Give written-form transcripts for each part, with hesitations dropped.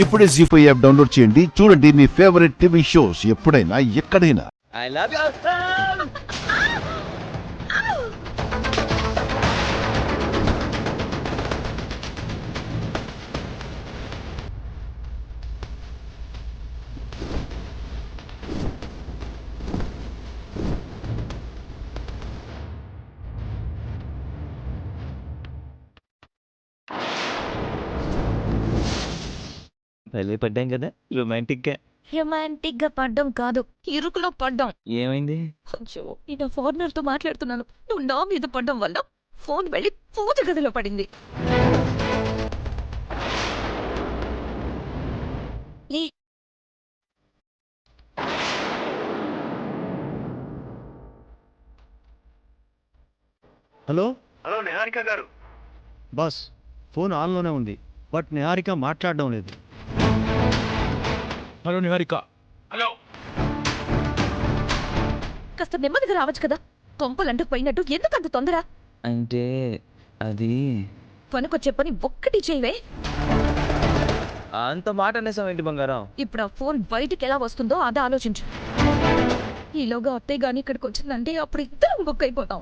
ఇప్పుడే జీ5 app download చేయండి. చూడండి మీ ఫేవరెట్ టీవీ షోస్ ఎప్పుడైనా ఎక్కడైనా. I love you. భలే పడ్డాం కదా రొమాంటిక్ గా. రొమాంటిక్ గా పడ్డం కాదు, ఇరుకులో పడ్డాం. ఏమైంది? కొంచెం నేను ఫారినర్ తో మాట్లాడుతున్నాను. నువ్వు నా మీద పడ్డం వల్ల ఫోన్ వెళ్ళి పూజ గదిలో పడింది. ఈ- హలో హలో నిహారిక గారు. బాస్, ఫోన్ ఆన్లోనే ఉంది, బట్ నిహారిక మాట్లాడడం లేదు. హలో నిహారిక. హలో. కాస్త నెమ్మదిగా రావచ్చు కదా. కొంపలంటూ పోయినట్టు ఎందుకు అంత తొందర? అంటే అది పనుకొచ్చే పని ఒక్కటి చేయవే. అంత మాట అనేసాం బంగారం. ఇప్పుడు ఆ ఫోన్ బయటికి ఎలా వస్తుందో అది ఆలోచించు. ఈలోగా అత్తయ్య గాని ఇక్కడికి వచ్చిందంటే అప్పుడు ఇద్దరం బుక్ అయిపోతాం.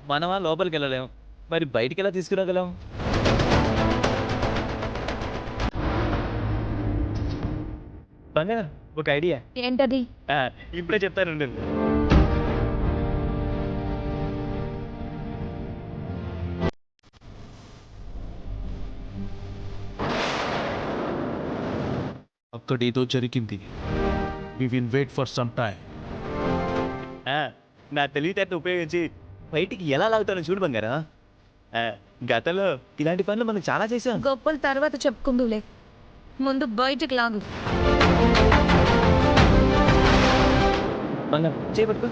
మనమా లోపలికి వెళ్ళలేం, మరి బయటికి ఎలా తీసుకురాగలం? బంగారం ఒక ఐడియా. ఏంటది? ఇప్పుడే చెప్తాను. అక్కడ ఏదో జరిగింది. We will wait for some time. నా తెలివితేటను ఉపయోగించి బయటికి ఎలా లాగుతానో చూడు బంగారం. గతంలో ఇలాంటి పనులు మనం చాలా చేసాం. గొప్పలు తర్వాత చెప్పుకుందులే, ముందు బయటికి లాగు. బంగారం చేపట్టుకో.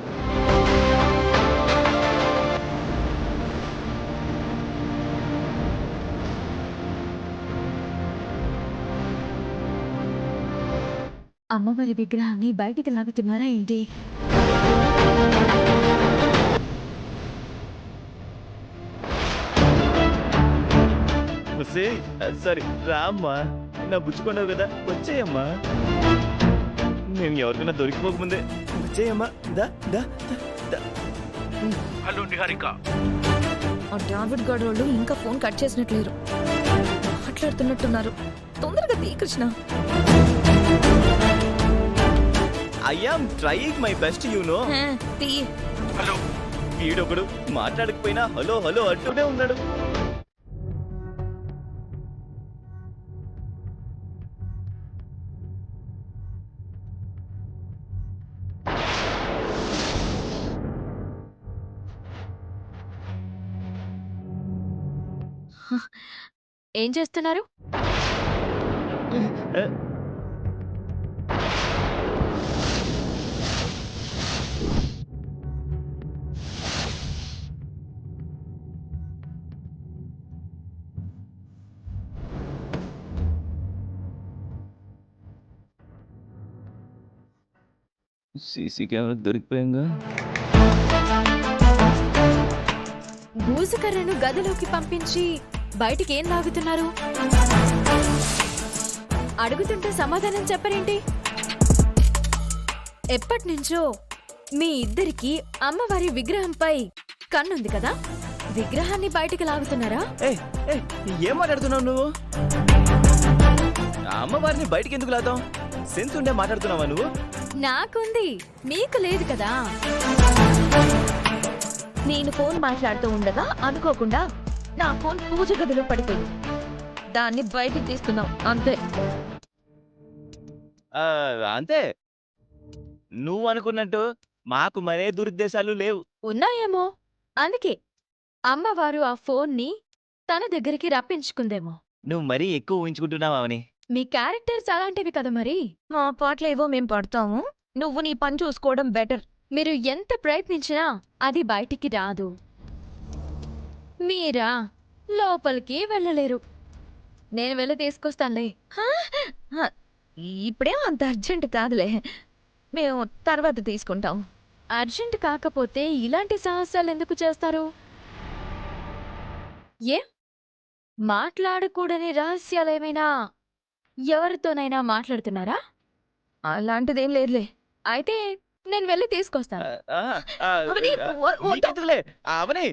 అమ్మవారి విగ్రహాన్ని బయటికి లాగుతున్నారా ఏంటి? సారీ రామ్మా, నా బుచ్చుకున్నావు కదా, వచ్చేయమ్మా. నేను ఎవరికైనా దొరికిపోకముందే వచ్చేయమ్మా. దా దా దా. హలో నిహారిక. ఆ డావిడ్ గార్డ్ వాళ్ళు ఇంకా ఫోన్ కట్ చేసినట్లేరు, మాట్లాడుతున్నట్టున్నారు. తొందరగా తీ Krishna. I am trying my best you know. తీ. హలో. వీడొకడు మాట్లాడకపోయినా హలో హలో అంటూనే ఉన్నాడు. ఏం చేస్తున్నారు? CC camera దొరికిపోయాంగా. బూజుకర్రను గదిలోకి పంపించి బయటికి ఏం లాగుతున్నారు? అడుగుతుంటే సమాధానం చెప్పరేంటి? ఎప్పటినుంచో మీ ఇద్దరికి అమ్మవారి విగ్రహంపై కన్నుంది కదా, విగ్రహాన్ని బయటికి లాగుతున్నారా? ఏం మాట్లాడుతున్నావు నువ్వు? అమ్మవారిని బయటికి ఎందుకు లాతాం? సెన్స్ ఉండే మాట్లాడుతున్నావా నువ్వు? నాకుంది, మీకు లేదు కదా. నేను ఫోన్ మాట్లాడుతూ ఉండగా అనుకోకుండా నా ఫోన్ పూజ గదిలో పడిపోయింది. దాన్ని బయటికి తీస్తున్నాం అంతే. అంతే. నువ్వు అనుకున్నట్టు మాకు మరే దురుద్దేశాలు లేవు. ఉన్నాయేమో, అందుకే అమ్మవారు ఆ ఫోన్ని తన దగ్గరికి రప్పించుకుందేమో. నువ్వు మరీ ఎక్కువ ఊహించుకుంటున్నావా అని. మీ క్యారెక్టర్స్ అలాంటివి కదా మరి. మా పాటలేవో మేం పడతాము, నువ్వు నీ పని చూసుకోవడం బెటర్. మీరు ఎంత ప్రయత్నించినా అది బయటికి రాదు. మీరా లోపలికి వెళ్ళలేరు. నేను వెళ్ళి తీసుకొస్తానులే. ఇప్పుడేం అంత అర్జెంట్ కాదులే, మేము తర్వాత తీసుకుంటాం. అర్జెంట్ కాకపోతే ఇలాంటి సాహసాలు ఎందుకు చేస్తారు? ఏ మాట్లాడకూడని రహస్యాలేమైనా ఎవరితోనైనా మాట్లాడుతున్నారా? అలాంటిదేం లేదులే. అయితే నేను వెళ్ళి తీసుకొస్తాను. అవని, వద్దు. నీకెందుకులే అవని.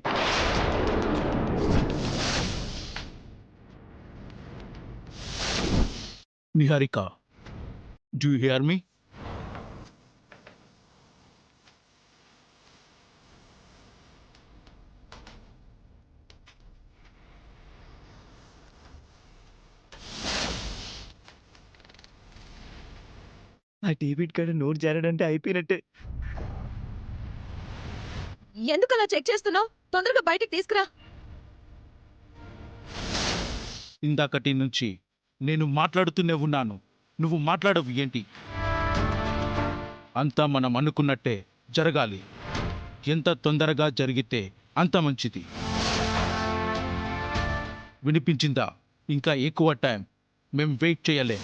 నిహారిక, డూ యూ హియర్ మీ? ఆ డేవిడ్ గారు నోరు జారాడంటే అయిపోయినట్టే. ఎందుకు అలా చెక్ చేస్తున్నావు? తొందరగా బయటికి తీసుకురా. ఇందాకటి నుంచి నేను మాట్లాడుతూనే ఉన్నాను, నువ్వు మాట్లాడవు ఏంటి? అంతా మనం అనుకున్నట్టే జరగాలి. ఎంత తొందరగా జరిగితే అంత మంచిది. వినిపించిందా? ఇంకా ఎక్కువ టైం మేం వెయిట్ చేయలేం.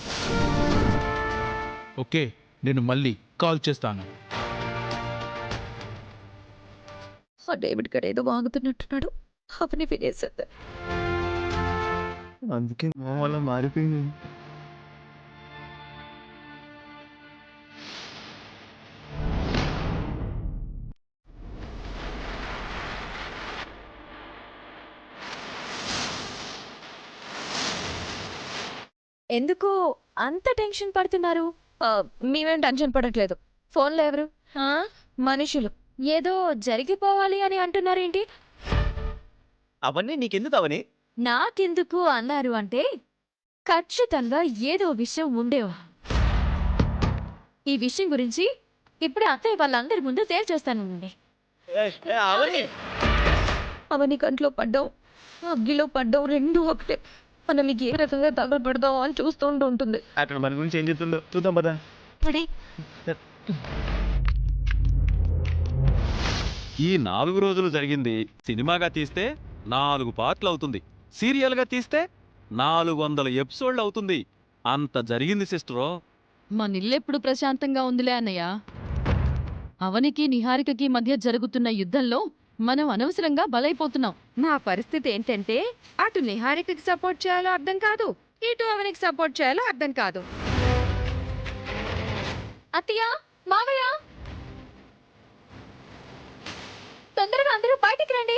ఓకే, నేను మళ్ళీ కాల్ చేస్తాను. ఆ డేవిడ్ గారు ఏదో వాగుతున్నట్టున్నాడు. అవని వినేసింది. అందుకే మా వల్ల మారిపోయింది. ఎందుకు అంత టెన్షన్ పడుతున్నారు? మేమేం టెన్షన్ పడట్లేదు. ఫోన్లో ఎవరు? మనుషులు. ఏదో జరిగిపోవాలి అని అంటున్నారేంటి? అవన్నీ నీకెందుకు అవని? నాకెందుకు అన్నారు అంటే ఖచ్చితంగా ఏదో విషయం ఉండేవా. ఈ విషయం గురించి ఇప్పుడే అత్తయ్య వాళ్ళందరి ముందు తేల్చేస్తానండి. అవని అవని కంట్లో పడ్డాం, అగ్గిలో పడ్డాం, రెండు ఒకటే. మనం మీకు ఏ రకంగా తగలబడదాం అని చూస్తూ ఉంటుంది. అక్కడ మన గురించి ఏం చెప్తుందో చూద్దాం పదా. ఈ 4 రోజులు జరిగింది సినిమాగా తీస్తే 4 పార్ట్లు అవుతుంది. సీరియల్గా తీస్తే 400 ఎపిసోడ్లు అవుతుంది. అంత జరిగింది సిస్టరో. మనిల్లెప్పుడు ప్రశాంతంగా ఉందిలే అన్నయ్య. అవనికి నిహారికకి మధ్య జరుగుతున్న యుద్ధంలో మనం అనవసరంగా బలైపోతున్నాం. నా పరిస్థితి ఏంటంటే అటు నిహారికకి సపోర్ట్ చేయాలో అర్థం కాదు, ఇటు అవనికి సపోర్ట్ చేయాలో అర్థం కాదు. అత్తయ్య, మావయ్య, తొందరగా అందరూ బయటికి రండి.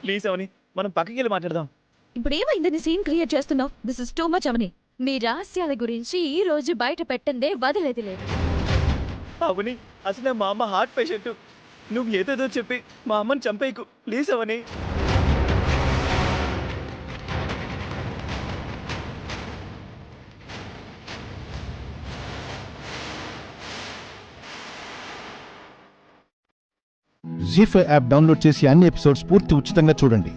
ప్లీజ్ అవని, మనం పక్కకి వెళ్ళి మాట్లాడదాం. ఇప్పుడు ఏమైందని సీన్ క్రియేట్ చేస్తున్నావు? దిస్ ఇస్ టూ మచ్ అవని. మీ రహస్యాల గురించి ఈ రోజు బయట పెట్టందే వదిలేది లేదు. అవని, అసలే మా అమ్మ హార్ట్ పేషెంట్. నువ్వు ఏదేదో చెప్పి మా అమ్మని చంపేయకు ప్లీజ్ అవని. జీ5 యాప్ డౌన్లోడ్ చేసి అన్ని ఎపిసోడ్స్ పూర్తి ఉచితంగా చూడండి.